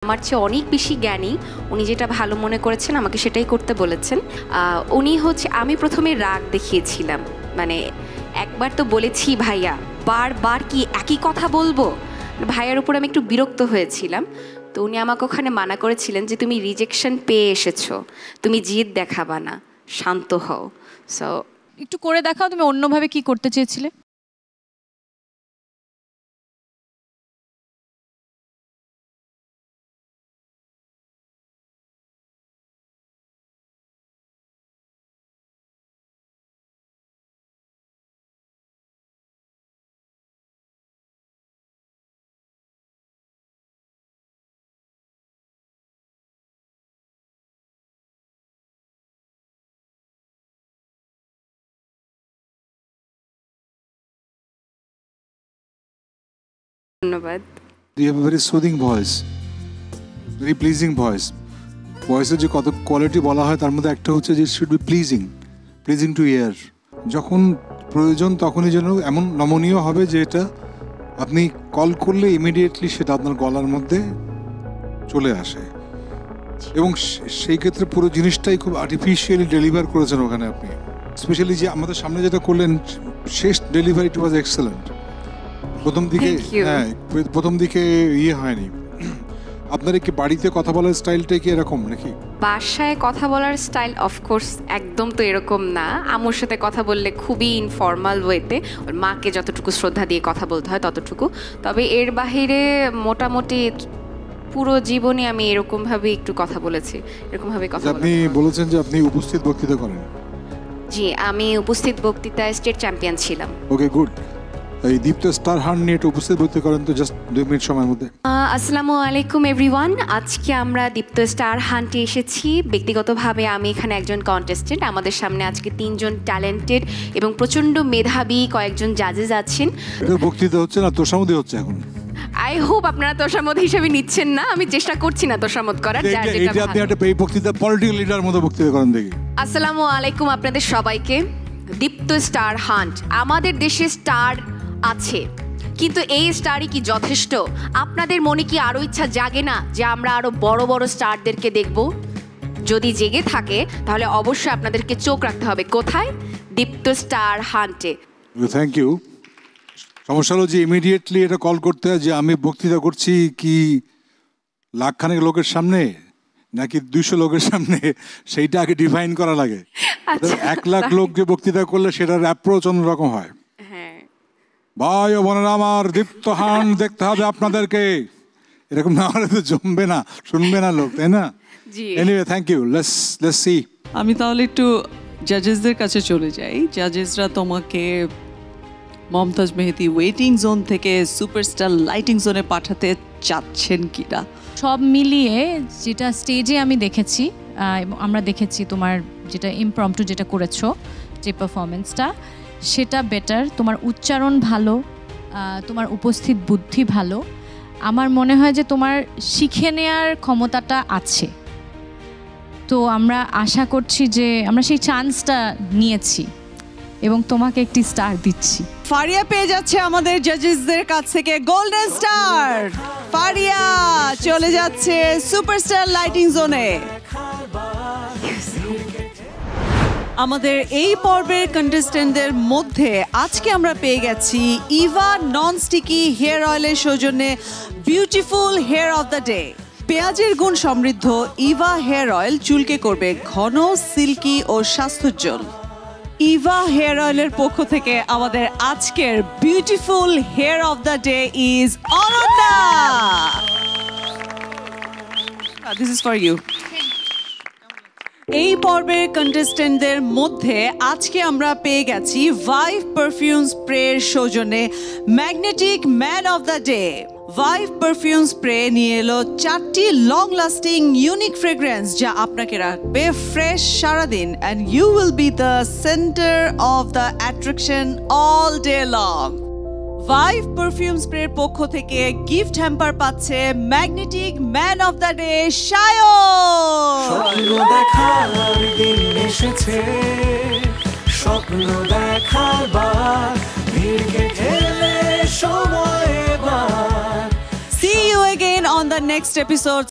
আমার চেয়ে অনেক বেশি জ্ঞানী। উনি যেটা ভালো মনে করেছেন আমাকে সেটাই করতে বলেছেন। উনি হচ্ছে, আমি প্রথমে রাগ দেখিয়েছিলাম, মানে একবার তো বলেছি ভাইয়া বারবার কি একই কথা বলবো, ভাইয়ার উপর আমি একটু বিরক্ত হয়েছিলাম। তো উনি আমাকে ওখানে মানা করেছিলেন যে তুমি রিজেকশন পেয়ে এসেছো, তুমি জিদ দেখাবা না, শান্ত হও। সো একটু করে দেখাও তুমি অন্যভাবে কি করতে চেয়েছিলে। ধন্যবাদ। You have a very soothing voice, very pleasing voice. ভয়েসের যে কত কোয়ালিটি বলা হয় তার মধ্যে একটা হচ্ছে যে শুড বি প্লিজিং টু ইয়ার। যখন প্রয়োজন তখনই যেন এমন নমনীয় হবে যে এটা আপনি কল করলে ইমিডিয়েটলি সেটা আপনার গলার মধ্যে চলে আসে, এবং সেই ক্ষেত্রে পুরো জিনিসটাই খুব আর্টিফিশিয়ালি ডেলিভার করেছেন ওখানে আপনি। স্পেশালি যে আমাদের সামনে যেটা করলেন, শেষ ডেলিভারিটি ওয়াজ এক্সেলেন্ট। প্রথম দিকে ইয়ে হয়নি। আপনার কি বাড়িতে কথা বলার স্টাইলটা কি এরকম নাকি? বাসায় কথা বলার স্টাইল অফকোর্স একদম তো এরকম না। আম্মুর সাথে কথা বললে খুবই ইনফর্মাল ওয়েতে, মাকে যতটুকু শ্রদ্ধা দিয়ে কথা বলতে হয় ততটুকু। তবে এর বাহিরে মোটামুটি পুরো জীবনে আমি এরকমভাবে একটু কথা বলেছি, এরকমভাবে কথা বলেছি। আপনি বলেছেন যে আপনি উপস্থিত বক্তৃতা করেন। জি, আমি উপস্থিত বক্তৃতায় স্টেট চ্যাম্পিয়ন ছিলাম। ওকে, গুড। এই দীপ্ত স্টার হান্ট নিয়ে একটু উপস্থিত বক্তৃতা করেন তো, জাস্ট 2 মিনিট সময়ের মধ্যে। আসসালামু আলাইকুম এভরিওয়ান। আজকে আমরা দীপ্ত স্টার হান্টে এসেছি। ব্যক্তিগতভাবে আমি এখানে একজন কন্টেস্টেন্ট। আমাদের সামনে আজকে 3 জন ট্যালেন্টেড এবং প্রচণ্ড মেধাবী কয়েকজন জাজেস আছেন। এটা বক্তৃতা হচ্ছে না, তোষামোদী হচ্ছে এখন। আই হোপ আপনারা তোষামোদ হিসেবে নিচ্ছেন না। আমি চেষ্টা করছি না তোষামোদ করার। আপনি একটা বক্তৃতা পলিটিক্যাল লিডার মতো বক্তৃতা করেন দেখি। আসসালামু আলাইকুম আপনাদের সবাইকে। দীপ্ত স্টার হান্ট, আমাদের দেশে স্টার আছে, কিন্তু এই স্টারই কি যথেষ্ট? আপনাদের মনে কি আরও ইচ্ছা জাগে না যে আমরা আরও বড় বড় স্টারদেরকে দেখব? যদি জেগে থাকে তাহলে অবশ্যই আপনাদেরকে চোখ রাখতে হবে কোথায়? দীপ্ত স্টার হান্টে। Thank you. সমস্যা হলো যে ইমিডিয়েটলি এটা কল করতে হয় যে আমি বক্তৃতা করছি কি লাখখানেক লোকের সামনে নাকি 200 লোকের সামনে, সেইটা আগে ডিফাইন করা লাগে। 1 লাখ লোক যে বক্তৃতা করলে সেটার অ্যাপ্রোচ অন্যরকম হয়। ভাই ও বোনেরা আমার, দীপ্ত হান্ট দেখতে হবে আপনাদেরকে, এরকম না হলে তো জমবে না, শুনবে না লোক, তাই না? Anyway, thank you. Let's see. আমি তাহলে একটু জাজেসদের কাছে চলে যাই। জাজেসরা তোমাকে মমতাজ মেহেদি ওয়েটিং জোন থেকে সুপারস্টার লাইটিং জোনে পাঠাতে চাচ্ছেন কিনা? সব মিলিয়ে যেটা স্টেজে আমি দেখেছি, আমরা দেখেছি তোমার যেটা ইমপ্রম্পটু যেটা করেছো, যে পারফরমেন্সটা, সেটা বেটার। তোমার উচ্চারণ ভালো, তোমার উপস্থিত বুদ্ধি ভালো। আমার মনে হয় যে তোমার শিখে নেওয়ার ক্ষমতাটা আছে। তো আমরা আশা করছি যে আমরা সেই চান্সটা নিয়েছি এবং তোমাকে একটি স্টার দিচ্ছি। ফারিয়া পেয়ে যাচ্ছে আমাদের জাজেসদের কাছ থেকে গোল্ডেন স্টার। ফারিয়া চলে যাচ্ছে সুপারস্টার লাইটিং জোনে। আমাদের এই পর্বের কন্টেস্টেন্টদের মধ্যে আজকে আমরা পেয়ে গেছি ইভা নন স্টিকি হেয়ার অয়েলের সৌজন্যে beautiful hair of the day. পেঁয়াজের গুণ সমৃদ্ধ ইভা হেয়ার অয়েল চুলকে করবে ঘন, সিল্কি ও স্বাস্থ্যোজ্জ্বল। ইভা হেয়ার অয়েলের পক্ষ থেকে আমাদের আজকের beautiful hair of the day is Ananya. This is for you. এই পর্বের কন্টেস্টেন্টদের মধ্যে আজকে আমরা পেয়ে গেছি ভাইভ পারফিউম স্প্রের সৌজন্যে magnetic man of the day. Vive perfume spray নিয়ে এলো 4টি লং লাস্টিং ইউনিক ফ্রেগ্রেন্স যা আপনাকে রাখবে ফ্রেশ সারাদিন, and you will be the centre of the attraction all day long. Vive perfume স্প্রের পক্ষ থেকে গিফট হ্যাম্পার পাচ্ছে magnetic man of the day Sayan. স্বপ্ন দেখার দিন এসেছে, স্বপ্ন দেখাবার ভিড়কে ঠেলে সময় এবার। See you again on the next episode.